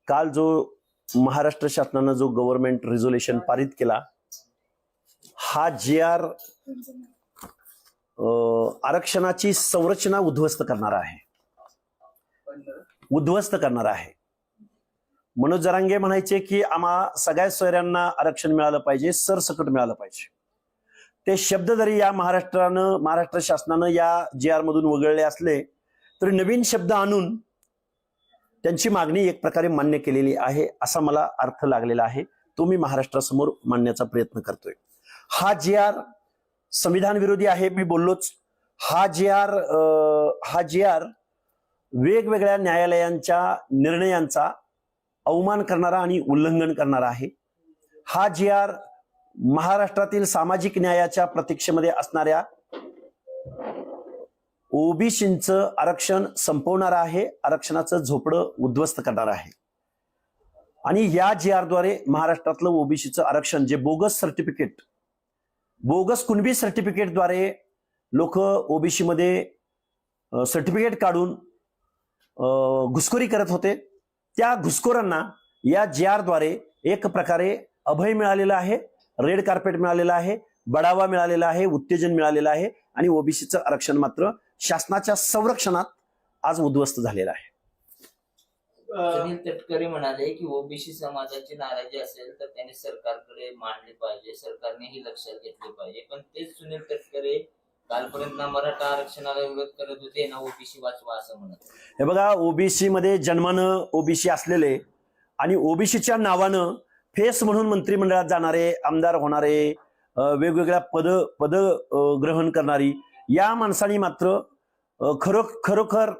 काल जो महाराष्ट्र शासनानं जो गव्हर्नमेंट रिझोल्युशन पारित केला, हा GR आरक्षणाची संरचना उद्ध्वस्त करणारा आहे. मनोज जरांगे म्हणायचे की आम्हा सगळ्या सोयऱ्यांना आरक्षण मिळालं पाहिजे, सरसकट मिळालं पाहिजे. ते शब्द जरी या महाराष्ट्र शासनानं या GR मधून वगळले असले तरी नवीन शब्द आणून त्यांची मागणी एक प्रकारे मान्य केलेली आहे, असा मला अर्थ लागलेला आहे. तो मी महाराष्ट्रासमोर मांडण्याचा प्रयत्न करतोय. हा GR संविधान विरोधी आहे, मी बोललोच. हा GR वेगवेगळ्या न्यायालयांच्या निर्णयांचा अवमान करणारा आणि उल्लंघन करणारा आहे. हा GR महाराष्ट्रातील सामाजिक न्यायाच्या प्रतीक्षेमध्ये असणाऱ्या ओबीसींचं आरक्षण संपवणारा आहे, आरक्षणाचं झोपडं उद्ध्वस्त करणारा आहे. आणि या GR द्वारे महाराष्ट्रातलं ओबीसीचं आरक्षण, जे बोगस कुणबी सर्टिफिकेटद्वारे लोक ओबीसी मध्ये सर्टिफिकेट काढून घुसखोरी करत होते, त्या घुसखोरांना या GR द्वारे एक प्रकारे अभय मिळालेला आहे, रेड कार्पेट मिळालेला आहे, बढावा मिळालेला आहे, उत्तेजन मिळालेलं आहे. आणि ओबीसीचं आरक्षण मात्र शासनाच्या संरक्षणात आज उद्ध्वस्त झालेलं आहे. सुनील तटकरे म्हणाले की ओबीसी समाजाची नाराजी असेल तर त्यांनी सरकारकडे मांडली पाहिजे, सरकारनेही लक्षात घेतले पाहिजे. पण तेच सुनील तटकरे कालपर्यंत ना मराठा आरक्षणाला विरोध करत होते ना ओबीसी वाचवा असं म्हणत. हे बघा, ओबीसी मध्ये जन्मानं ओबीसी असलेले आणि ओबीसीच्या नावानं फेस म्हणून मंत्रिमंडळात जाणारे, आमदार होणारे, वेगवेगळ्या पद ग्रहण करणारी या माणसांनी मात्र खरोखर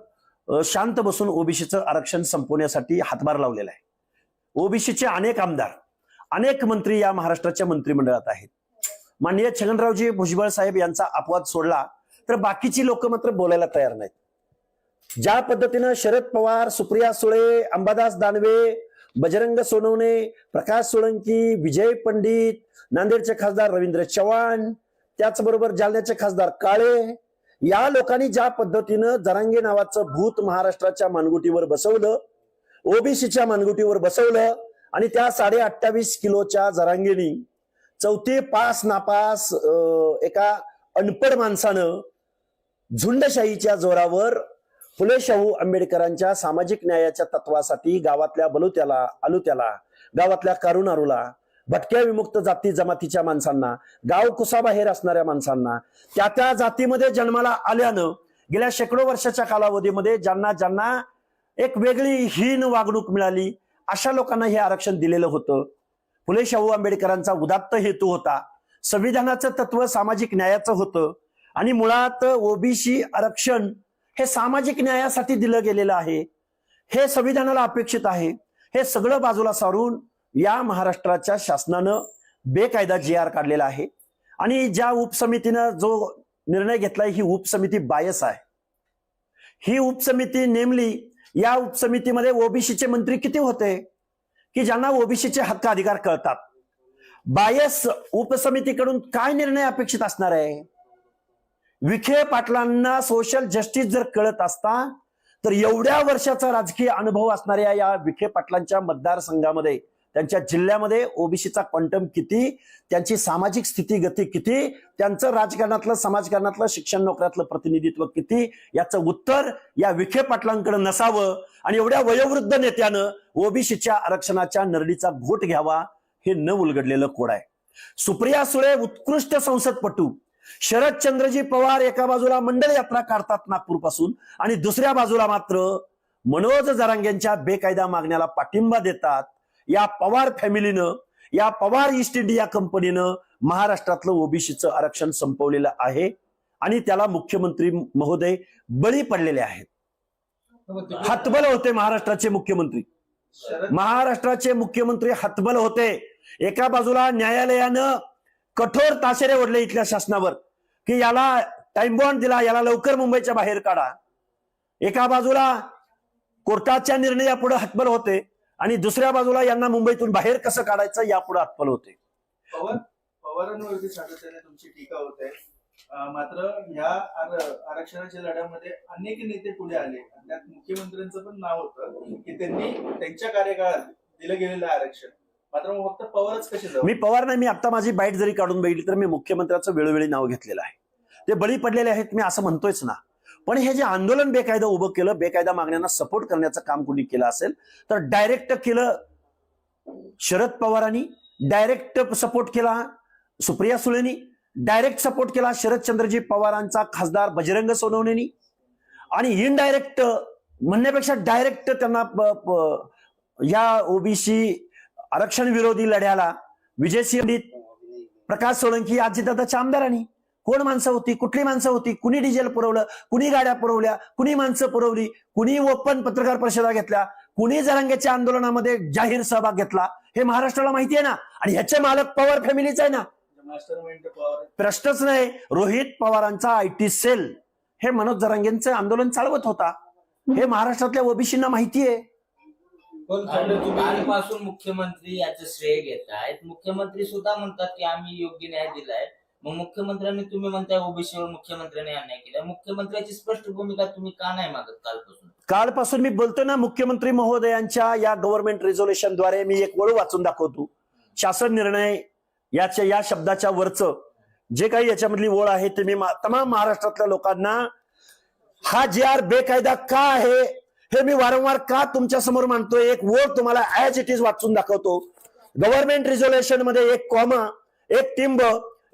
शांत बसून ओबीसीचं आरक्षण संपवण्यासाठी हातभार लावलेला आहे. ओबीसीचे अनेक आमदार, अनेक मंत्री या महाराष्ट्राच्या मंत्रिमंडळात आहेत. माननीय छगनरावजी भुजबळ साहेब यांचा अपवाद सोडला तर बाकीची लोक मात्र बोलायला तयार नाहीत. ज्या पद्धतीनं शरद पवार, सुप्रिया सुळे, अंबादास दानवे, बजरंग सोनवणे, प्रकाश सोळंकी, विजय पंडित, नांदेडचे खासदार रवींद्र चव्हाण, त्याचबरोबर जालन्याचे खासदार काळे, या लोकांनी ज्या पद्धतीनं जरांगे नावाचं भूत महाराष्ट्राच्या मानगुटीवर बसवलं, ओबीसीच्या मानगुटीवर बसवलं, आणि त्या 28.5 किलोच्या जरांगेनी चौथी पास नापास एका अनपढ माणसानं झुंडशाहीच्या जोरावर फुले शाहू आंबेडकरांच्या सामाजिक न्यायाच्या तत्वासाठी गावातल्या बलुत्याला, आलुत्याला, गावातल्या कारुणारूला, भटक्या विमुक्त जाती जमातीच्या माणसांना, गाव कुसाबाहेर असणाऱ्या माणसांना, त्या जातीमध्ये जन्माला आल्यानं गेल्या शेकडो वर्षाच्या कालावधीमध्ये ज्यांना एक वेगळी हीन वागणूक मिळाली, अशा लोकांना हे आरक्षण दिलेलं होतं. फुले शाहू आंबेडकरांचा उदात्त हेतू होता, संविधानाचं तत्व सामाजिक न्यायाचं होतं. आणि मुळात ओबीसी आरक्षण हे सामाजिक न्यायासाठी दिलं गेलेलं आहे, हे संविधानाला अपेक्षित आहे. हे सगळं बाजूला सारून या महाराष्ट्राच्या शासनानं बेकायदा GR काढलेला आहे. आणि ज्या उपसमितीनं जो निर्णय घेतलाय, ही उपसमिती बायस आहे. ही उपसमिती नेमली, या उपसमितीमध्ये ओबीसीचे मंत्री किती होते की ज्यांना ओबीसीचे हक्क अधिकार कळतात. बायस उपसमितीकडून काय निर्णय अपेक्षित असणार आहे? विखे पाटलांना सोशल जस्टिस जर कळत असता तर एवढ्या वर्षाचा राजकीय अनुभव असणाऱ्या या विखे पाटलांच्या मतदारसंघामध्ये, त्यांच्या जिल्ह्यामध्ये ओबीसीचा क्वांटम किती, त्यांची सामाजिक स्थितीगती किती, त्यांचं राजकारणातलं, समाजकारणातलं, शिक्षण नोकऱ्यातलं प्रतिनिधित्व किती, याचं उत्तर या विखे पाटलांकडे नसावं. आणि एवढ्या वयोवृद्ध नेत्यानं ओबीसीच्या आरक्षणाच्या नरडीचा घोट घ्यावा, हे न उलगडलेलं कोड आहे. सुप्रिया सुळे उत्कृष्ट संसदपटू, शरदचंद्रजी पवार एका बाजूला मंडळ यात्रा काढतात नागपूरपासून आणि दुसऱ्या बाजूला मात्र मनोज जरांगेंच्या बेकायदा मागण्याला पाठिंबा देतात. या पवार फॅमिलीनं, या पवार ईस्ट इंडिया कंपनीनं महाराष्ट्रातलं ओबीसीचं आरक्षण संपवलेलं आहे आणि त्याला मुख्यमंत्री महोदय बळी पडलेले आहेत. हतबल होते महाराष्ट्राचे मुख्यमंत्री हतबल होते. एका बाजूला न्यायालयानं कठोर ताशेरे ओढले इथल्या शासनावर की याला टाइम बॉन्ड दिला, याला लवकर मुंबईच्या बाहेर काढा. एका बाजूला कोर्टाच्या निर्णयापुढे हतबल होते आणि दुसऱ्या बाजूला यांना मुंबईतून बाहेर कसं काढायचं यापुढे हतबल होते. पवारांवरती सातत्याने तुमची टीका होते. मात्र ह्या आरक्षणाच्या लढ्यामध्ये अनेक नेते पुढे आले आणि त्यात मुख्यमंत्र्यांचं पण नाव होतं की त्यांनी त्यांच्या कार्यकाळात दिलं गेलेलं आरक्षण. मात्र मग फक्त पवारच कसे जाऊ? मी पवार नाही, मी आता माझी बाईट जरी काढून बघितली तर मी मुख्यमंत्र्यांचं वेळोवेळी नाव घेतलेलं आहे. ते बळी पडलेले आहेत, मी असं म्हणतोयच ना. पण हे जे आंदोलन बेकायदा उभं केलं, बेकायदा मागण्यांना सपोर्ट करण्याचं काम कुणी केलं असेल तर डायरेक्ट केलं शरद पवारांनी, डायरेक्ट सपोर्ट केला सुप्रिया सुळेंनी, डायरेक्ट सपोर्ट केला शरदचंद्रजी पवारांचा खासदार बजरंग सोनवणेनी, आणि इनडायरेक्ट म्हणण्यापेक्षा डायरेक्ट त्यांना या ओबीसी आरक्षण विरोधी लढ्याला विजयसिंह पंडित, प्रकाश सोळंकी, अजितदादाच्या आमदारांनी. कोण माणसं होती, कुठली माणसं होती, कुणी डिझेल पुरवलं, कुणी गाड्या पुरवल्या, कुणी माणसं पुरवली, कुणी ओपन पत्रकार परिषदा घेतल्या, कुणी जरांगेच्या आंदोलनामध्ये जाहीर सहभाग घेतला, हे महाराष्ट्राला माहिती आहे ना. आणि ह्याचे मालक पवार फॅमिलीच आहे ना, मास्टरमाइंड पवार. प्रश्नच नाही. रोहित पवारांचा आयटी सेल हे मनोज जरांगेंचं आंदोलन चालवत होता, हे महाराष्ट्रातल्या ओबीसींना माहिती आहे. कालपासून मुख्यमंत्री याचं श्रेय घेत आहेत. मुख्यमंत्री सुद्धा म्हणतात की आम्ही योग्य न्याय दिलाय. मग मुख्यमंत्र्यांनी, तुम्ही म्हणताय ओबीसीवर मुख्यमंत्र्यांनी अन्याय केला, मुख्यमंत्र्यांची स्पष्ट भूमिका तुम्ही का नाही मागत कालपासून? कालपासून मी बोलतो ना, मुख्यमंत्री महोदयांच्या या गव्हर्नमेंट रिझोल्युशनद्वारे मी एक ओळ वाचून दाखवतो. शासन निर्णय या शब्दाच्या वरचं जे काही याच्यामधली ओळ आहे ते मी तमाम महाराष्ट्रातल्या लोकांना, हा जे आर बेकायदा का आहे हे मी वारंवार का तुमच्या समोर मांडतोय, एक ओळ तुम्हाला ऍज इट इज वाचून दाखवतो. गव्हर्नमेंट रिझोल्युशन मध्ये एक कॉमा, एक टिंब,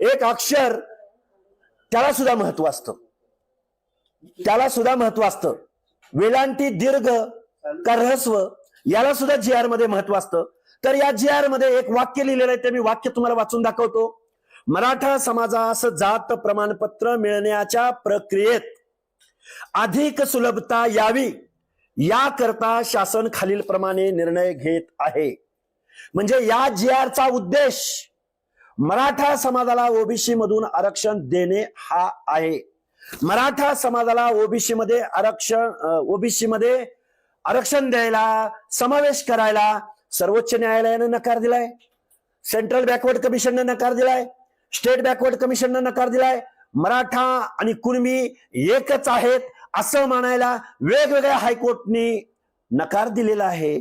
एक अक्षर, त्याला सुद्धा महत्व असतं, त्याला सुद्धा महत्व असतं. वेलांटी, दीर्घ का ऱ्हस्व, याला सुद्धा जी आर मध्ये महत्व असतं. तर या जी आर मध्ये एक वाक्य लिहिलेलं आहे, ते मी वाक्य तुम्हाला वाचून दाखवतो. मराठा समाजास जात प्रमाणपत्र मिळण्याच्या प्रक्रियेत अधिक सुलभता यावी याकरता शासन खालीलप्रमाणे निर्णय घेत आहे. म्हणजे या जी आरचा उद्देश मराठा समाजाला ओबीसी मधून आरक्षण देणे हा आहे. मराठा समाजाला ओबीसी मध्ये आरक्षण द्यायला, समावेश करायला सर्वोच्च न्यायालयानं नकार दिलाय, सेंट्रल बॅकवर्ड कमिशननं नकार दिलाय, स्टेट बॅकवर्ड कमिशननं नकार दिलाय. मराठा आणि कुणबी एकच आहेत असं मानायला वेगवेगळ्या हायकोर्टनी नकार दिलेला आहे.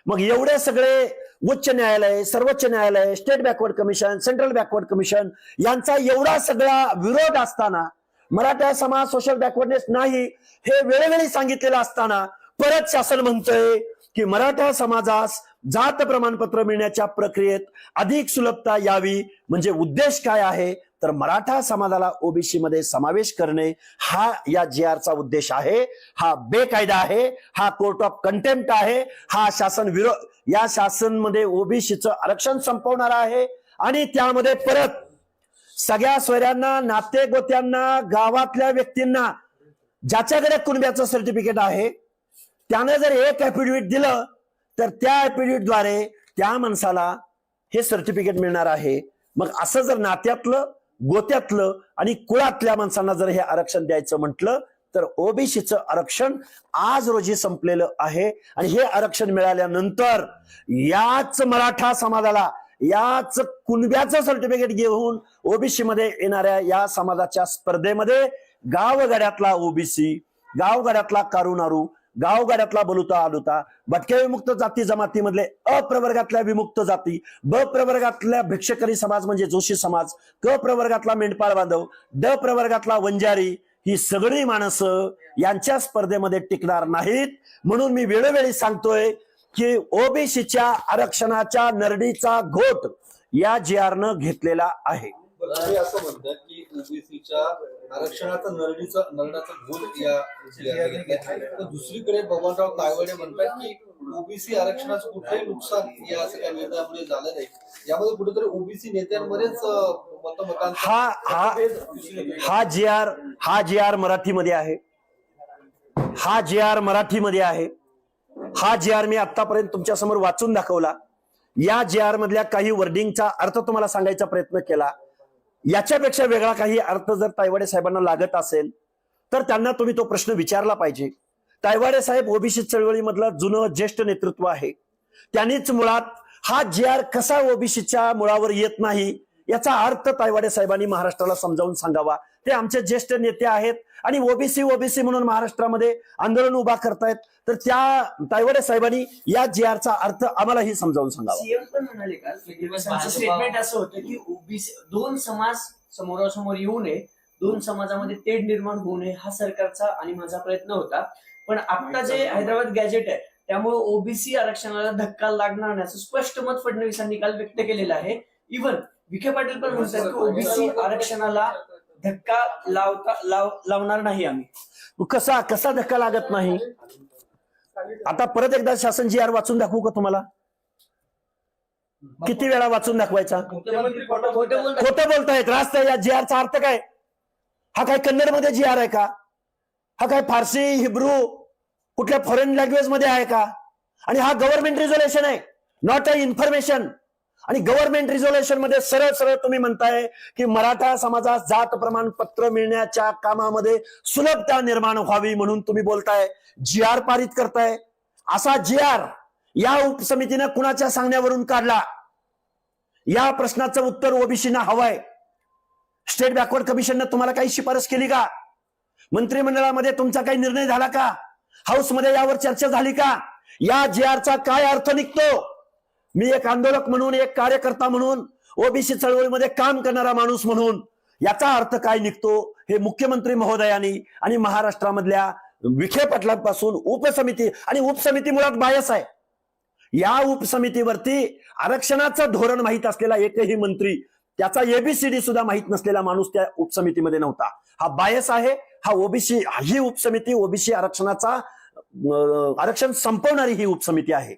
मग एवढे सगळे उच्च न्यायालय, सर्वोच्च न्यायालय, state backward commission, central backward commission यांचा एवढा सगळा विरोध असताना, मराठा समाज सोशल बॅकवर्डनेस नाही हे वेळोवेळी सांगितलेलं असताना परत शासन म्हणतंय की मराठा समाजास जात प्रमाणपत्र मिळण्याच्या प्रक्रियेत अधिक सुलभता यावी. म्हणजे उद्देश काय आहे तर मराठा समाजाला ओबीसी मध्ये समावेश करणे हा या जी आरचा उद्देश आहे. हा बेकायदा आहे, हा कोर्ट ऑफ कंटेम्प्ट आहे, हा या शासन मध्ये ओबीसीचं आरक्षण संपवणारा आहे. आणि त्यामध्ये परत सगळ्या सोयऱ्यांना, नाते गोत्यांना, गावातल्या व्यक्तींना ज्याच्याकडे कुणब्याचं सर्टिफिकेट आहे त्यानं जर एक ऍफिडेव्हिट दिलं तर त्या ऍफिडेव्हिटद्वारे त्या माणसाला हे सर्टिफिकेट मिळणार आहे. मग असं जर नात्यातलं, गोत्यातलं आणि कुळातल्या माणसांना जर हे आरक्षण द्यायचं म्हटलं तर ओबीसीचं आरक्षण आज रोजी संपलेलं आहे. आणि हे आरक्षण मिळाल्यानंतर याच मराठा समाजाला, याच कुणब्याचं सर्टिफिकेट घेऊन ओबीसी मध्ये येणाऱ्या या समाजाच्या स्पर्धेमध्ये गावगाड्यातला ओबीसी, गावगाड्यातला कारुनारू, गावगाड्यातला बलुता आलुता, भटक्या विमुक्त जाती जमातीमधले अप्रवर्गातल्या विमुक्त जाती, ब प्रवर्गातल्या भिक्षकरी समाज म्हणजे जोशी समाज, क प्रवर्गातला मेंढपाळ बांधव, ड प्रवर्गातला वंजारी, ही सगळी माणसं यांच्या स्पर्धेमध्ये टिकणार नाहीत. म्हणून मी वेळोवेळी सांगतोय की ओबीसीच्या आरक्षणाच्या नरडीचा घोट या जी आरनं घेतलेला आहे. ते असं म्हणतात की ओबीसीच्या आरक्षणाचा नरडाचा घोट या तर दुसरीकडे बबनराव तायवाडे म्हणतात की ओबीसी आरक्षणाचं कुठलंही नुकसान या सगळ्या निर्णयामुळे झालं नाही. यामध्ये कुठेतरी ओबीसी नेत्यांमध्येच हा जी आर मराठीमध्ये आहे. हा जी आर मराठीमध्ये आहे. हा जी आर मी आतापर्यंत तुमच्या समोर वाचून दाखवला. या जी आर मधल्या काही वर्डिंगचा अर्थ तुम्हाला सांगायचा प्रयत्न केला. याच्यापेक्षा वेगळा काही अर्थ जर तायवाडे साहेबांना लागत असेल तर त्यांना तुम्ही तो प्रश्न विचारला पाहिजे. तायवाडे साहेब ओबीसी चळवळीमधलं जुनं ज्येष्ठ नेतृत्व आहे. त्यांनीच मुळात हा जी आर कसा ओबीसीच्या मुळावर येत नाही याचा अर्थ तायवाडे साहेबांनी महाराष्ट्राला समजावून सांगावा. ते आमचे ज्येष्ठ नेते आहेत आणि ओबीसी ओबीसी म्हणून महाराष्ट्रामध्ये आंदोलन उभा करतायत. तर त्या तायवाडे साहेबांनी या GR चा अर्थ आम्हालाही समजावून सांगावा. सीएम पण म्हणाले काल त्यांचं स्टेटमेंट असं होतं की ओबीसी दोन समाज समोरासमोर येऊ नये, दोन समाजामध्ये तेढ निर्माण होऊ नये हा सरकारचा आणि माझा प्रयत्न होता. पण आता जे हैदराबाद गॅजेट आहे त्यामुळे ओबीसी आरक्षणाला धक्का लागणार नाही असं स्पष्ट मत फडणवीसांनी काल व्यक्त केलेलं आहे. इव्हन विखे पाटील पण म्हणतात की ओबीसी आरक्षणाला धक्का लावणार नाही आम्ही. कसा कसा धक्का लागत नाही? आता परत एकदा शासन GR वाचून दाखवू का तुम्हाला? किती वेळा वाचून दाखवायचा? मुख्यमंत्री खोटं खोटं बोलतात. खोटं बोलतायत. रास्त या GR चा अर्थ काय? हा काय कन्नडमध्ये GR आहे का? हा काय फारसी हिब्रू कुठल्या फॉरेन लँग्वेज मध्ये आहे का? आणि हा गव्हर्नमेंट रिझोल्युशन आहे, नॉट अ इन्फॉर्मेशन. आणि गव्हर्नमेंट रिझोल्युशन मध्ये सरळ सरळ तुम्ही म्हणताय की मराठा समाजास जात प्रमाणपत्र मिळण्याच्या कामामध्ये सुलभता निर्माण व्हावी म्हणून तुम्ही बोलताय, GR पारित करताय. असा GR या उपसमितीनं कुणाच्या सांगण्यावरून काढला? या प्रश्नाचं उत्तर ओबीसीना हवंय. स्टेट बॅकवर्ड कमिशननं तुम्हाला काही शिफारस केली का? मंत्रिमंडळामध्ये तुमचा काही निर्णय झाला का? हाऊसमध्ये यावर चर्चा झाली का? या GR चा काय अर्थ निघतो? मी एक आंदोलक म्हणून, एक कार्यकर्ता म्हणून, ओबीसी चळवळीमध्ये काम करणारा माणूस म्हणून याचा अर्थ काय निघतो हे मुख्यमंत्री महोदयांनी आणि महाराष्ट्रामधल्या विखे पाटलांपासून उपसमिती, आणि उपसमिती मुळात बायस आहे. या उपसमितीवरती आरक्षणाचं धोरण माहीत असलेला एकही मंत्री, त्याचा ABCD सुद्धा माहीत नसलेला माणूस त्या उपसमितीमध्ये नव्हता. हा बायस आहे. हा ओबीसी, ही उपसमिती ओबीसी आरक्षण संपवणारी ही उपसमिती आहे.